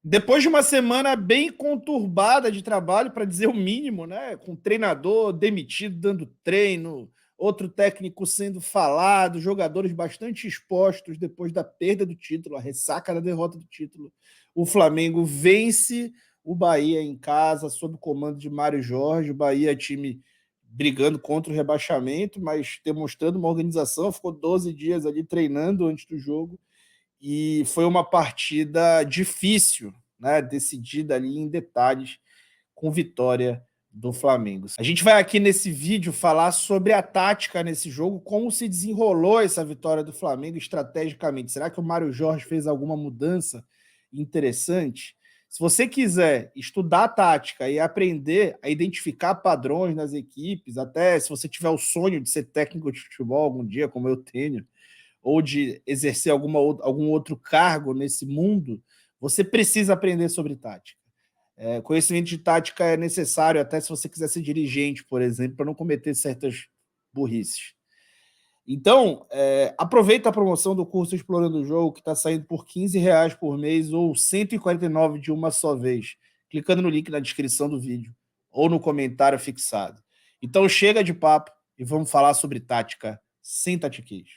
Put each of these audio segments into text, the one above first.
Depois de uma semana bem conturbada de trabalho, para dizer o mínimo, né? Com treinador demitido dando treino, outro técnico sendo falado, jogadores bastante expostos depois da perda do título, a ressaca da derrota do título. O Flamengo vence o Bahia em casa, sob o comando de Mário Jorge. O Bahia é time brigando contra o rebaixamento, mas demonstrando uma organização. Ficou 12 dias ali treinando antes do jogo e foi uma partida difícil, né? Decidida ali em detalhes, com vitória do Flamengo. A gente vai aqui nesse vídeo falar sobre a tática nesse jogo, como se desenrolou essa vitória do Flamengo estrategicamente. Será que o Mário Jorge fez alguma mudança interessante? Se você quiser estudar a tática e aprender a identificar padrões nas equipes, até se você tiver o sonho de ser técnico de futebol algum dia, como eu tenho, ou de exercer algum outro cargo nesse mundo, você precisa aprender sobre tática. Conhecimento de tática é necessário até se você quiser ser dirigente, por exemplo, para não cometer certas burrices. Então, aproveita a promoção do curso Explorando o Jogo, que está saindo por R$ 15 por mês ou 149 de uma só vez, clicando no link na descrição do vídeo ou no comentário fixado. Então, chega de papo e vamos falar sobre tática sem tatiquês.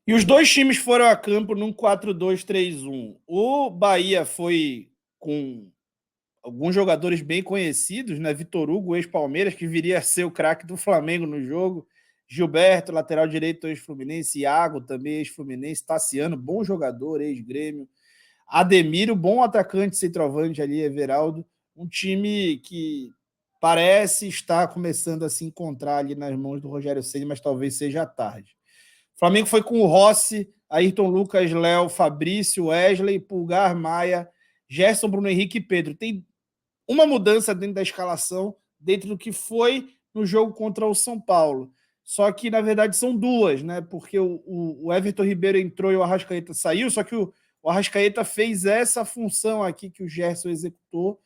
E os dois times foram a campo num 4-2-3-1. O Bahia foi com alguns jogadores bem conhecidos, né? Vitor Hugo, ex-Palmeiras, que viria a ser o craque do Flamengo no jogo. Gilberto, lateral direito, ex-Fluminense. Iago, também ex-Fluminense. Tassiano, bom jogador, ex-Grêmio. Ademiro, bom atacante, centroavante ali, Everaldo. Um time que parece estar começando a se encontrar ali nas mãos do Rogério Ceni, mas talvez seja tarde. O Flamengo foi com o Rossi, Ayrton Lucas, Léo, Fabrício, Wesley, Pulgar, Maia, Gerson, Bruno Henrique e Pedro. Tem uma mudança dentro da escalação, dentro do que foi no jogo contra o São Paulo. Só que, na verdade, são duas, né? Porque o Everton Ribeiro entrou e o Arrascaeta saiu, só que o Arrascaeta fez essa função aqui que o Gerson executou,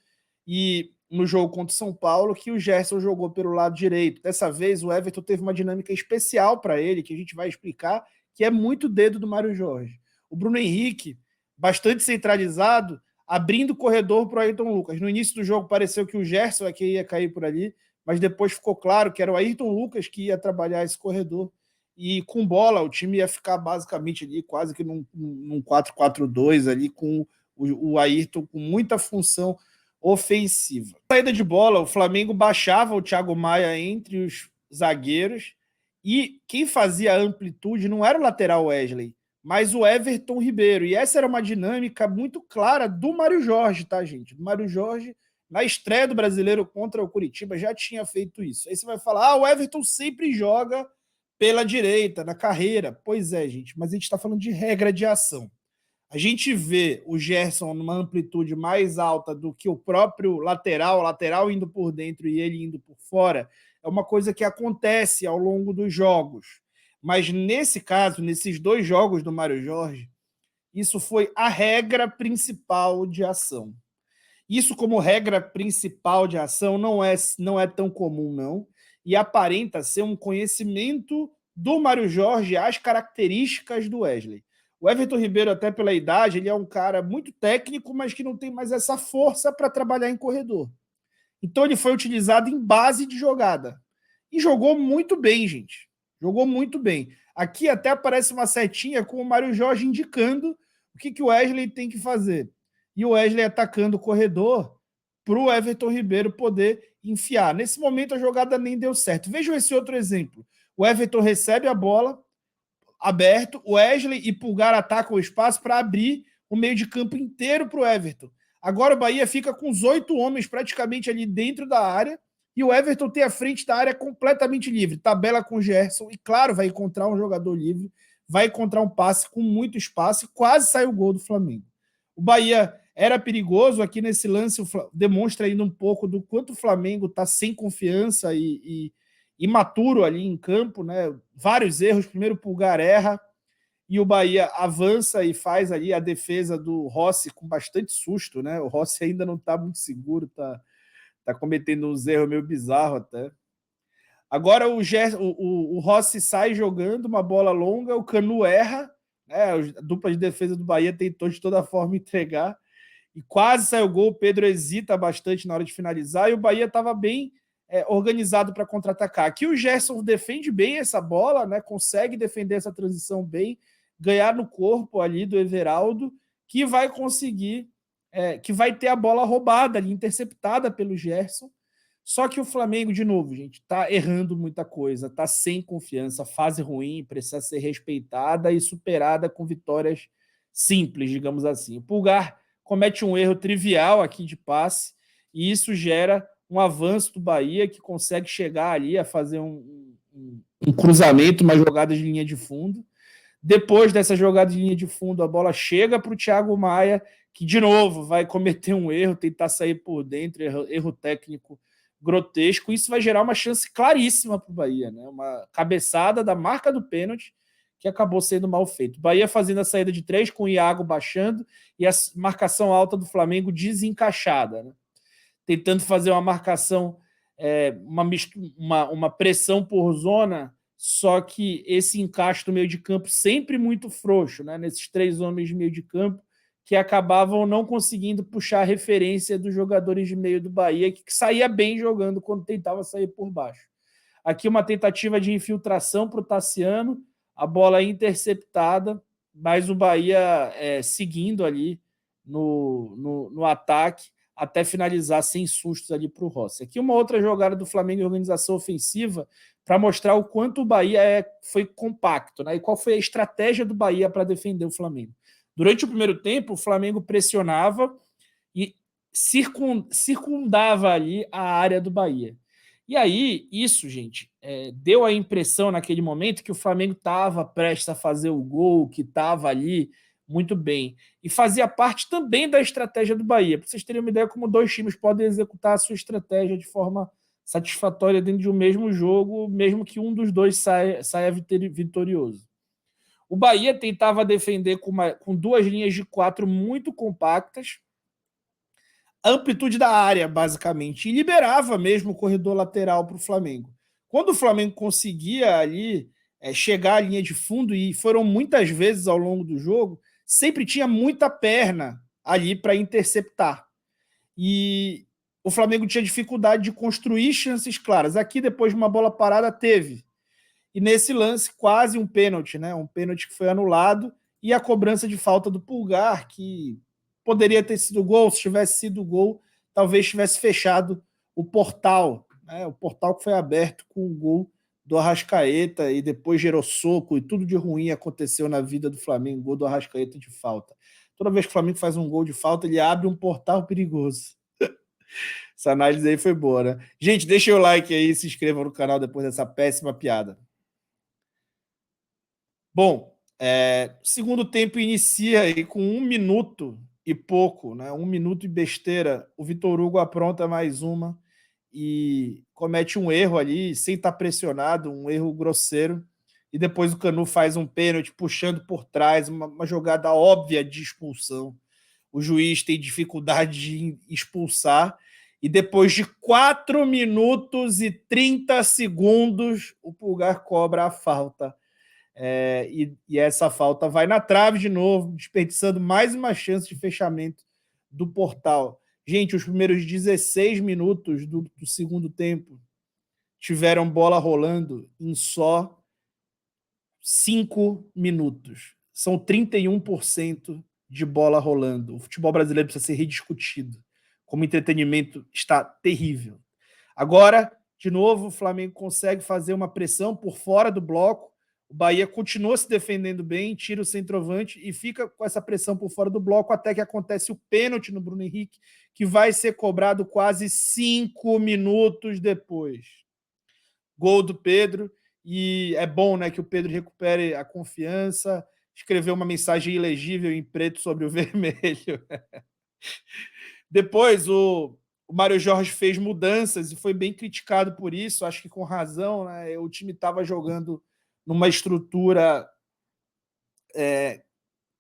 e no jogo contra o São Paulo, que o Gerson jogou pelo lado direito. Dessa vez, o Everton teve uma dinâmica especial para ele, que a gente vai explicar, que é muito dedo do Mário Jorge. O Bruno Henrique, bastante centralizado, abrindo o corredor para o Ayrton Lucas. No início do jogo pareceu que o Gerson é que ia cair por ali, mas depois ficou claro que era o Ayrton Lucas que ia trabalhar esse corredor. E com bola, o time ia ficar basicamente ali, quase que num 4-4-2 ali, com o Ayrton com muita função ofensiva. Na saída de bola, o Flamengo baixava o Thiago Maia entre os zagueiros e quem fazia a amplitude não era o lateral Wesley, mas o Everton Ribeiro. E essa era uma dinâmica muito clara do Mário Jorge, tá, gente? Do Mário Jorge, na estreia do Brasileiro contra o Curitiba, já tinha feito isso. Aí você vai falar, o Everton sempre joga pela direita, na carreira. Pois é, gente, mas a gente está falando de regra de ação. A gente vê o Gerson numa amplitude mais alta do que o próprio lateral indo por dentro e ele indo por fora, é uma coisa que acontece ao longo dos jogos. Mas nesse caso, nesses dois jogos do Mário Jorge, isso foi a regra principal de ação. Isso, como regra principal de ação, não é tão comum, não, e aparenta ser um conhecimento do Mário Jorge às características do Wesley. O Everton Ribeiro, até pela idade, ele é um cara muito técnico, mas que não tem mais essa força para trabalhar em corredor. Então ele foi utilizado em base de jogada. E jogou muito bem, gente. Jogou muito bem. Aqui até aparece uma setinha com o Mário Jorge indicando o que o Wesley tem que fazer. E o Wesley atacando o corredor para o Everton Ribeiro poder enfiar. Nesse momento a jogada nem deu certo. Vejam esse outro exemplo. O Everton recebe a bola aberto, o Wesley e Pulgar atacam o espaço para abrir o meio de campo inteiro para o Everton. Agora o Bahia fica com os 8 homens praticamente ali dentro da área e o Everton tem a frente da área completamente livre. Tabela com o Gerson e, claro, vai encontrar um jogador livre, vai encontrar um passe com muito espaço e quase sai o gol do Flamengo. O Bahia era perigoso aqui nesse lance, demonstra ainda um pouco do quanto o Flamengo está sem confiança e imaturo ali em campo, né? Vários erros. Primeiro o Pulgar erra e o Bahia avança e faz ali a defesa do Rossi com bastante susto, né? O Rossi ainda não está muito seguro, tá cometendo uns erros meio bizarros até. Agora o Rossi sai jogando uma bola longa, o Canu erra, né? A dupla de defesa do Bahia tentou de toda forma entregar e quase saiu o gol. O Pedro hesita bastante na hora de finalizar e o Bahia estava bem organizado para contra-atacar. Aqui o Gerson defende bem essa bola, né? Consegue defender essa transição bem, ganhar no corpo ali do Everaldo, que vai conseguir, que vai ter a bola roubada ali, interceptada pelo Gerson. Só que o Flamengo, de novo, gente, tá errando muita coisa, tá sem confiança, fase ruim, precisa ser respeitada e superada com vitórias simples, digamos assim. O Pulgar comete um erro trivial aqui de passe e isso gera um avanço do Bahia, que consegue chegar ali a fazer um cruzamento, uma jogada de linha de fundo. Depois dessa jogada de linha de fundo, a bola chega para o Thiago Maia, que de novo vai cometer um erro, tentar sair por dentro, erro técnico grotesco. Isso vai gerar uma chance claríssima para o Bahia, né? Uma cabeçada da marca do pênalti que acabou sendo mal feito. Bahia fazendo a saída de 3 com o Iago baixando e a marcação alta do Flamengo desencaixada, né? Tentando fazer uma marcação, uma pressão por zona, só que esse encaixe do meio de campo sempre muito frouxo, né? Nesses 3 homens de meio de campo, que acabavam não conseguindo puxar a referência dos jogadores de meio do Bahia, que saía bem jogando quando tentava sair por baixo. Aqui uma tentativa de infiltração para o Tassiano, a bola interceptada, mas o Bahia seguindo ali no ataque, até finalizar sem sustos ali para o Rossi. Aqui uma outra jogada do Flamengo em organização ofensiva para mostrar o quanto o Bahia foi compacto, né? E qual foi a estratégia do Bahia para defender o Flamengo. Durante o primeiro tempo, o Flamengo pressionava e circundava ali a área do Bahia. E aí, isso, gente, deu a impressão naquele momento que o Flamengo estava prestes a fazer o gol, que estava ali muito bem. E fazia parte também da estratégia do Bahia. Para vocês terem uma ideia como 2 times podem executar a sua estratégia de forma satisfatória dentro de um mesmo jogo, mesmo que um dos dois saia vitorioso. O Bahia tentava defender com 2 linhas de 4 muito compactas, amplitude da área, basicamente, e liberava mesmo o corredor lateral para o Flamengo. Quando o Flamengo conseguia ali chegar à linha de fundo, e foram muitas vezes ao longo do jogo, sempre tinha muita perna ali para interceptar. E o Flamengo tinha dificuldade de construir chances claras. Aqui, depois de uma bola parada, teve. E nesse lance, quase um pênalti, né? Um pênalti que foi anulado, e a cobrança de falta do Pulgar, que poderia ter sido gol. Se tivesse sido gol, talvez tivesse fechado o portal, né? O portal que foi aberto com o gol do Arrascaeta e depois gerou soco e tudo de ruim aconteceu na vida do Flamengo, gol do Arrascaeta de falta. Toda vez que o Flamengo faz um gol de falta, ele abre um portal perigoso. Essa análise aí foi boa, né? Gente, deixa o like aí, se inscreva no canal depois dessa péssima piada. Bom, segundo tempo inicia aí com 1 minuto e pouco, né? 1 minuto e besteira. O Vitor Hugo apronta mais uma e comete um erro ali, sem estar pressionado, um erro grosseiro. E depois o Canu faz um pênalti puxando por trás, uma jogada óbvia de expulsão. O juiz tem dificuldade de expulsar. E depois de 4 minutos e 30 segundos, o Pulgar cobra a falta. E essa falta vai na trave de novo, desperdiçando mais uma chance de fechamento do portal. Gente, os primeiros 16 minutos do segundo tempo tiveram bola rolando em só 5 minutos. São 31% de bola rolando. O futebol brasileiro precisa ser rediscutido. Como entretenimento está terrível. Agora, de novo, o Flamengo consegue fazer uma pressão por fora do bloco. O Bahia continua se defendendo bem, tira o centroavante e fica com essa pressão por fora do bloco até que acontece o pênalti no Bruno Henrique, que vai ser cobrado quase 5 minutos depois. Gol do Pedro, e é bom, né, que o Pedro recupere a confiança, escreveu uma mensagem ilegível em preto sobre o vermelho. Depois, o Mário Jorge fez mudanças e foi bem criticado por isso, acho que com razão, né? O time estava jogando numa estrutura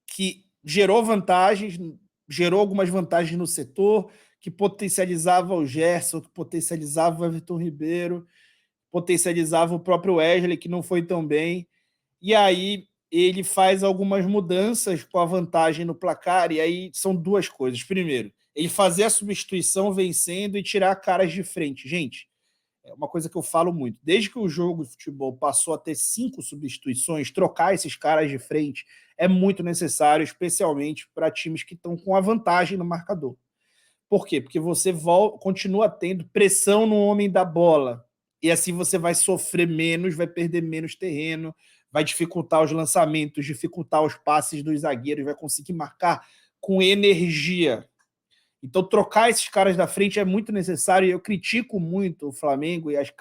que gerou vantagens, gerou algumas vantagens no setor, que potencializava o Gerson, que potencializava o Everton Ribeiro, potencializava o próprio Wesley, que não foi tão bem. E aí ele faz algumas mudanças com a vantagem no placar, e aí são duas coisas. Primeiro, ele fazer a substituição vencendo e tirar caras de frente. Gente, é uma coisa que eu falo muito. Desde que o jogo de futebol passou a ter 5 substituições, trocar esses caras de frente é muito necessário, especialmente para times que estão com a vantagem no marcador. Por quê? Porque você continua tendo pressão no homem da bola. E assim você vai sofrer menos, vai perder menos terreno, vai dificultar os lançamentos, dificultar os passes dos zagueiros, vai conseguir marcar com energia. Então, trocar esses caras da frente é muito necessário. E eu critico muito o Flamengo e as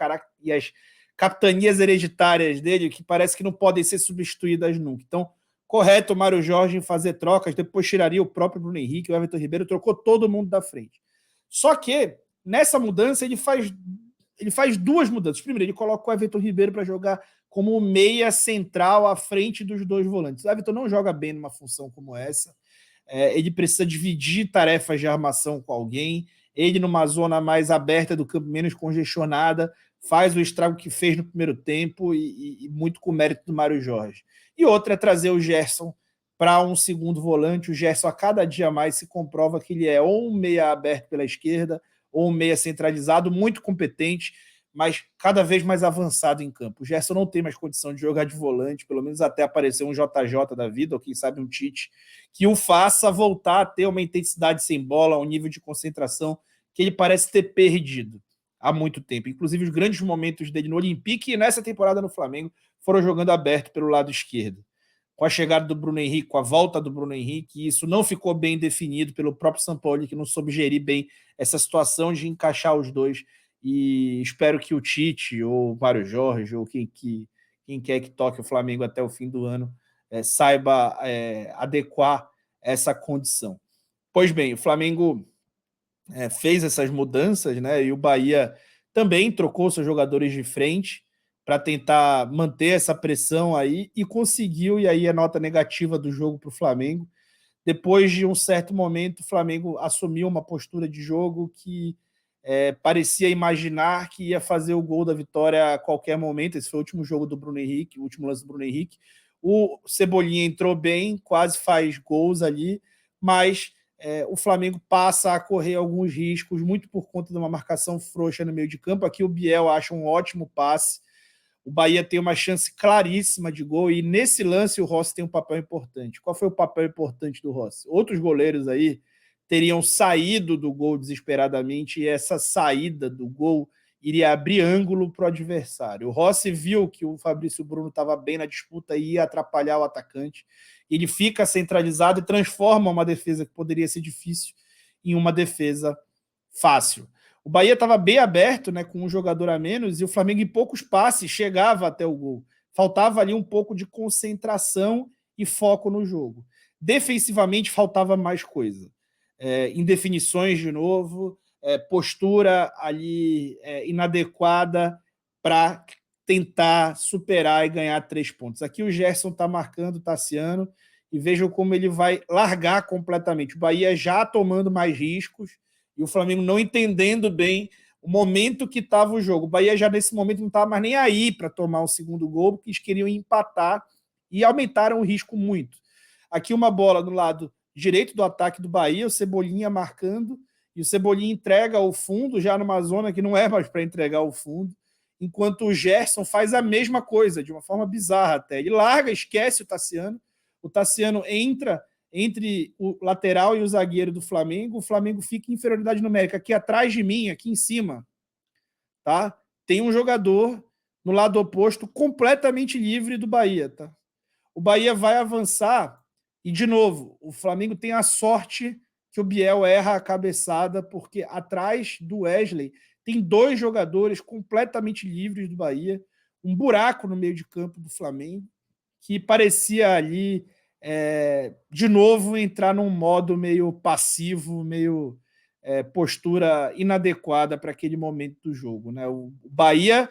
capitanias hereditárias dele, que parece que não podem ser substituídas nunca. Então, correto o Mário Jorge em fazer trocas, depois tiraria o próprio Bruno Henrique, o Everton Ribeiro, trocou todo mundo da frente. Só que, nessa mudança, ele faz duas mudanças. Primeiro, ele coloca o Everton Ribeiro para jogar como meia central à frente dos dois volantes. O Everton não joga bem numa função como essa. Ele precisa dividir tarefas de armação com alguém. Ele, numa zona mais aberta do campo, menos congestionada, faz o estrago que fez no primeiro tempo e muito com o mérito do Mário Jorge. E outra é trazer o Gerson para um segundo volante. O Gerson, a cada dia mais, se comprova que ele é ou um meia aberto pela esquerda ou um meia centralizado, muito competente, mas cada vez mais avançado em campo. O Gerson não tem mais condição de jogar de volante, pelo menos até aparecer um JJ da vida, ou quem sabe um Tite, que o faça voltar a ter uma intensidade sem bola, um nível de concentração que ele parece ter perdido há muito tempo. Inclusive, os grandes momentos dele no Olympique e nessa temporada no Flamengo foram jogando aberto pelo lado esquerdo. Com a chegada do Bruno Henrique, com a volta do Bruno Henrique, isso não ficou bem definido pelo próprio Sampaoli, que não soube gerir bem essa situação de encaixar os dois. E espero que o Tite, ou o Mário Jorge, ou quem quer que toque o Flamengo até o fim do ano, saiba adequar essa condição. Pois bem, o Flamengo fez essas mudanças, né? E o Bahia também trocou seus jogadores de frente para tentar manter essa pressão aí e conseguiu, e aí a nota negativa do jogo para o Flamengo. Depois de um certo momento, o Flamengo assumiu uma postura de jogo que parecia imaginar que ia fazer o gol da vitória a qualquer momento. Esse foi o último jogo do Bruno Henrique, o último lance do Bruno Henrique. O Cebolinha entrou bem, quase faz gols ali, mas o Flamengo passa a correr alguns riscos, muito por conta de uma marcação frouxa no meio de campo. Aqui o Biel acha um ótimo passe. O Bahia tem uma chance claríssima de gol e nesse lance o Rossi tem um papel importante. Qual foi o papel importante do Rossi? Outros goleiros aí teriam saído do gol desesperadamente e essa saída do gol iria abrir ângulo para o adversário. O Rossi viu que o Fabrício Bruno estava bem na disputa e ia atrapalhar o atacante. Ele fica centralizado e transforma uma defesa que poderia ser difícil em uma defesa fácil. O Bahia estava bem aberto, né, com um jogador a menos, e o Flamengo em poucos passes chegava até o gol. Faltava ali um pouco de concentração e foco no jogo. Defensivamente faltava mais coisa. Indefinições de novo, postura ali inadequada para tentar superar e ganhar 3 pontos. Aqui o Gerson está marcando o Tassiano e vejam como ele vai largar completamente. O Bahia já tomando mais riscos e o Flamengo não entendendo bem o momento que estava o jogo. O Bahia já nesse momento não estava mais nem aí para tomar o segundo gol, porque eles queriam empatar e aumentaram o risco muito. Aqui uma bola do lado direito do ataque do Bahia, o Cebolinha marcando, e o Cebolinha entrega ao fundo, já numa zona que não é mais para entregar ao fundo, enquanto o Gerson faz a mesma coisa, de uma forma bizarra até. Ele larga, esquece o Tassiano entra entre o lateral e o zagueiro do Flamengo, o Flamengo fica em inferioridade numérica. Aqui atrás de mim, aqui em cima, tá? Tem um jogador no lado oposto completamente livre do Bahia, tá? O Bahia vai avançar e, de novo, o Flamengo tem a sorte que o Biel erra a cabeçada, porque atrás do Wesley tem 2 jogadores completamente livres do Bahia, um buraco no meio de campo do Flamengo, que parecia ali, de novo, entrar num modo meio passivo, meio postura inadequada para aquele momento do jogo, né? O Bahia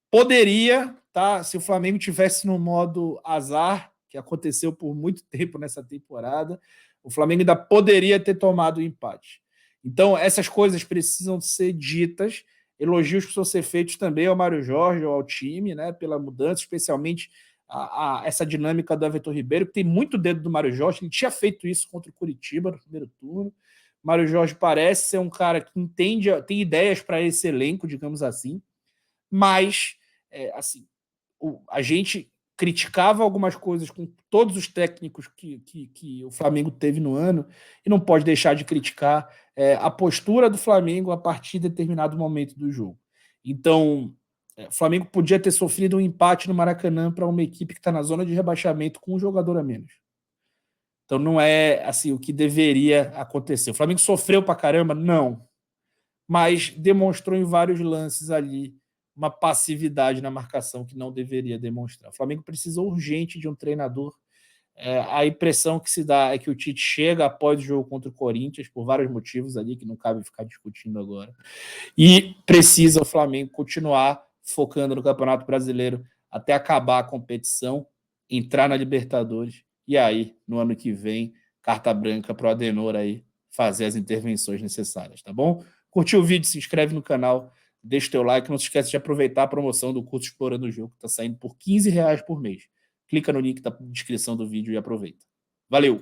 poderia, tá? Se o Flamengo tivesse no modo azar, que aconteceu por muito tempo nessa temporada, o Flamengo ainda poderia ter tomado o empate. Então, essas coisas precisam ser ditas. Elogios precisam ser feitos também ao Mário Jorge, ao time, né, pela mudança, especialmente essa dinâmica do Everton Ribeiro, que tem muito dedo do Mário Jorge. Ele tinha feito isso contra o Curitiba no primeiro turno. Mário Jorge parece ser um cara que entende, tem ideias para esse elenco, digamos assim, mas assim, a gente criticava algumas coisas com todos os técnicos que o Flamengo teve no ano e não pode deixar de criticar a postura do Flamengo a partir de determinado momento do jogo. Então, o Flamengo podia ter sofrido um empate no Maracanã para uma equipe que está na zona de rebaixamento com um jogador a menos. Então não é assim o que deveria acontecer. O Flamengo sofreu para caramba? Não. Mas demonstrou em vários lances ali uma passividade na marcação que não deveria demonstrar. O Flamengo precisa urgente de um treinador. A impressão que se dá é que o Tite chega após o jogo contra o Corinthians, por vários motivos ali, que não cabe ficar discutindo agora, e precisa o Flamengo continuar focando no Campeonato Brasileiro até acabar a competição, entrar na Libertadores, e aí, no ano que vem, carta branca para o Adenor aí fazer as intervenções necessárias, tá bom? Curtiu o vídeo, se inscreve no canal, deixa o teu like, não se esqueça de aproveitar a promoção do curso Explorando o Jogo, que está saindo por R$15 por mês. Clica no link da descrição do vídeo e aproveita. Valeu!